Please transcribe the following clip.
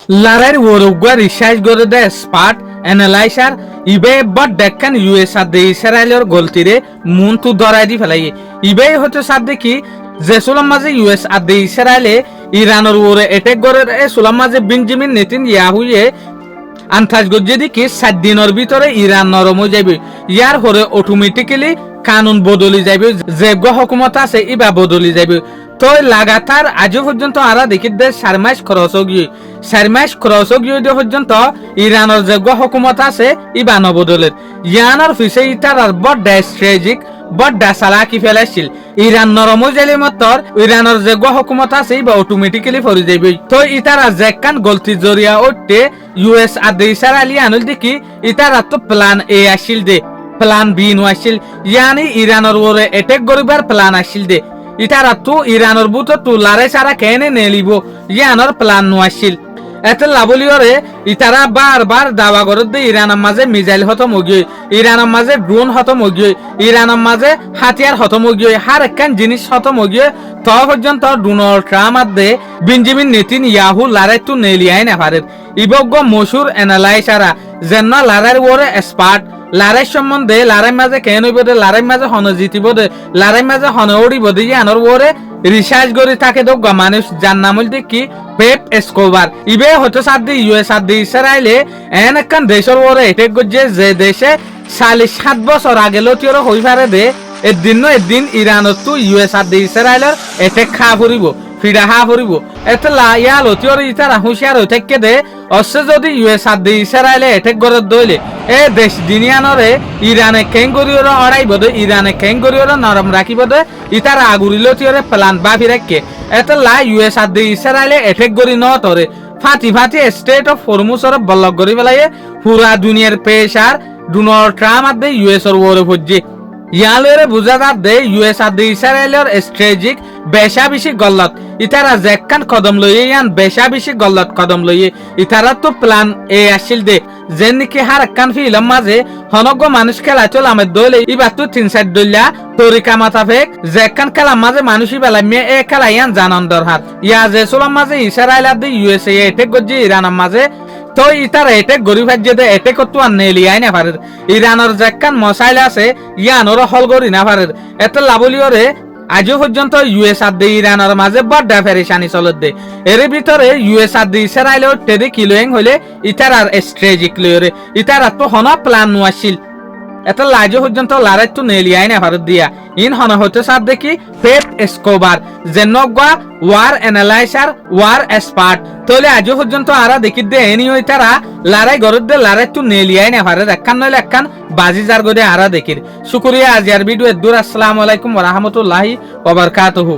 লারার ওরুগুয়া research করে দে স্পার্ট analyser ইবে বট দেখেন US আদে ইসরায়েলের গলতিরে মন তু ধরাই দি ফেলাই ইবে হচ্ছে সাদ দেখি যে সুলাম মাঝে ইউএস আদে ইসরায়েলে ইরানের ওরে এটেক করে সুলাম মাঝে বেঞ্জামিন নেতানিয়াহুয়ে আন্তাজ গজ্জে দেখি 7 দিনের ভিতরে ইরান নরম হয়ে যাবে ইয়ার হরে অটোমেটিক্যালি কানুন বদলি যাবে যে হুকুমত আছে ইবা বদলি যাবে তো লাগাতার আজও পর্যন্ত আরা দেখি দে 4 মাস খরচ গিয়ে 4 মাস খরচ গিয়ে পর্যন্ত ইরানের যে হুকুমত আছে ইবা নবদলের ইয়ানোর পিছে ইতার আর বড় স্ট্র্যাটেজিক বড় সালাকি ফেলাইছিল ইরান নরম জালি মতর ইরানের যে হুকুমত আছে ইবা অটোমেটিক্যালি ফরি যাবে তো ইতারা যেকান গলতি জরিয়া ওটে ইউএস আদে ইসরায়েলি আনুল দেখি ইতারা তো plan A Aseel they plan be no আসিল ইয়ানি ইরানের ওরে অ্যাটাক করিবার প্ল্যান আসিল দে ইতারা তো ইরানের বুতো তো লারে সারা কেনে নেলিব ইয়ানোর প্ল্যান নো আসিল এত লাভলিওরে ইতারা বারবার দাওয়া করে দে ইরানের মাঝে মিসাইল হতম গিয়ে ইরানের মাঝে ড্রোন হতম গিয়ে ইরানের মাঝে হাতিয়ার হতম গিয়ে হার একখান জিনিস হতম গিয়ে ত পর্যন্ত ডোনাল্ড ট্রাম্প আদে বেঞ্জামিন নেতানিয়াহু লারাই তো নেলিয়াই না পারে ইবগ্য মশুর অ্যানালাইজারা যেন লারার ওরে স্পার্ট লারাই সম্বন্ধে লারাই মাঝে কেন হইব দে লারাই মাঝে হন জিতিব দে লারাই মাঝে হন উড়িব দে ইয়ানোর ওরে রিসার্চ করে থাকে দোগ মানুষ যার নাম হল কি পেপ এসকোবার ইবে হতে সাথে ইউএস আদে ইসরায়েলে এন একখান দেশের ওরে এটেক করছে যে দেশে 7 বছর আগে লতিওর হই পারে দে এদিন ইরানত তো ইউএস আদে ইসরায়েলের এটেক খা ফুরিব ফিডা হা ফুরিব এত ইয়া লতিওর ইতারা হুঁশিয়ার হয়ে থাকে দে অবশ্য যদি ইউএস আদে ইসরায়েলে এটেক করে দইলে এ দেশ দিনিয়ানরে ইরানে কেঙ্গরিওর অড়াইব দে ইরানে কেঙ্গরিওর নরম রাখিব দে ইতারা আগুরিলতিওরে প্ল্যান বাফি রাখে এত ইউএস আদে ইসরায়েলে এটেক করি ন তরে ফাটি স্টেট অফ হরমুজর বল্লক করি পেলাই পুরা দুনিয়ার পেশার ডোনাল্ড ট্রাম্প আদে ইউএস এর ওরে ভজ্জি ইয়ালেরে বুঝা যার দে ইউএস আদে ইসরায়েলের স্ট্র্যাটেজিক বেশা বেশি গল্লত ইতারা যেকান কদম লইয়ে ইয়ান বেশা বেশি গল্লত কদম লইয়ে ইতারা তো প্ল্যান এ আসিল দে যেন নাকি হার একখান ফিল্ম মাঝে হনগ্য মানুষ খেলা চল আমার দইলে ইবার তো 3-4 দইলা তরিকা মাতাফেক যেকান খেলা মাঝে মানুষই বেলা মেয়ে এ খেলা ইয়ান জানান দরহার ইয়া যে চলার মাঝে ইসরায়েল আদে ইউএসএ এটেক গজ্জি ইরানের মাঝে তো ইতারা এটেক গরিব হাজ্যে এটেক তো আর নেলিয়াই না পারে ইরানের যেকান মশাইল আছে ইয়ানোর হল গরি না পারে এত লাভলিওরে আজও পর্যন্ত ইউএস আদে ইরানের মাঝে বড় ফেরেশানি চলত দে এর ভিতরে ইউএস আদে ইসরায়েলের টেদে কিলোয়েং হইলে ইতারার স্ট্র্যাটেজিক লয়রে ইতারা তো হন প্ল্যান নো আসিল এত লাজো পর্যন্ত লারাই তো নেলিয়াই না ভারত দিয়া ইন হন হতে সাথ দেখি পেপ এসকোবার জেনগা ওয়ার অ্যানালাইজার ওয়ার এক্সপার্ট তাহলে আজও পর্যন্ত আরা দেখি দে এনি হই তারা লারাই গরদ দে লারাই তো নেলিয়াই না ভারত একখান নইলে একখান বাজি জার গদে আরা দেখির শুকরিয়া আজিয়ার ভিডিও দূর আসসালামু আলাইকুম ওয়া রাহমাতুল্লাহি ওয়া বারাকাতুহু।